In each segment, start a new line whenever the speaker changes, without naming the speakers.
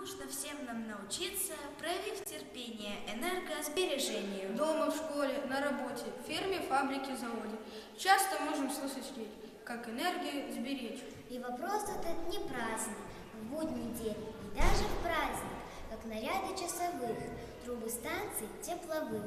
нужно всем нам научиться, проявив терпение, энергосбережению.
Дома, в школе, на работе, ферме, фабрике, заводе. Часто можем слышать речь, как энергию сберечь.
И вопрос этот не праздник, в будний день и даже в праздник, как наряды часовых, трубы станций тепловых.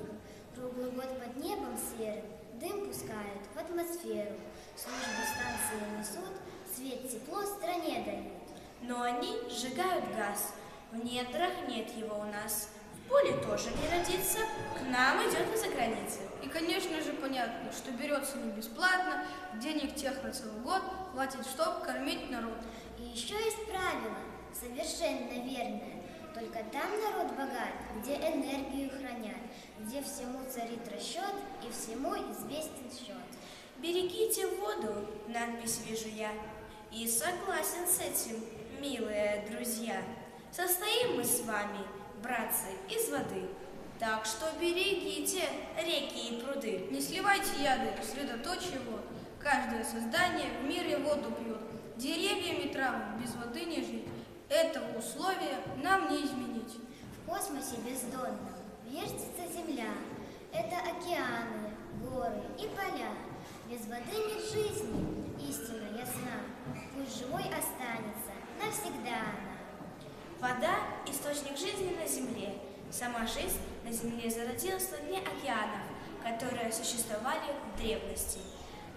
Круглый год под небом серым дым пускают в атмосферу. Службу станции несут, свет, тепло стране дают.
Но они сжигают газ, в недрах нет его у нас. В поле тоже не родится, к нам идет из-за границы.
И, конечно же, понятно, что берется не бесплатно, денег тех на целый год хватит, чтоб кормить народ.
И еще есть правило, совершенно верное. Только там народ богат, где энергию хранят, где всему царит расчет и всему известен счет.
Берегите воду, надпись вижу я, и согласен с этим, милые друзья. Состоим мы с вами, братцы, из воды, так что берегите реки и пруды.
Не сливайте яды в средоточие вод. Каждое создание в мире воду пьет. Деревьям и травам без воды не жить. Этого условия нам не изменить.
В космосе бездонном вертится Земля. Это океаны, горы и поля. Без воды нет жизни, истина ясна. Пусть живой останется навсегда она.
Вода – источник жизни на Земле. Сама жизнь на Земле зародилась на дне океанов, которые существовали в древности.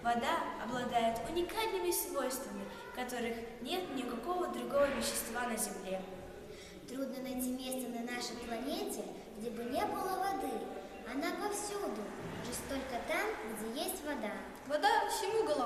Вода обладает уникальными свойствами, которых нет никакого другого вещества на Земле.
Трудно найти место на нашей планете, где бы не было воды. Она повсюду, жесть только там, где есть вода.
Вода всему голова.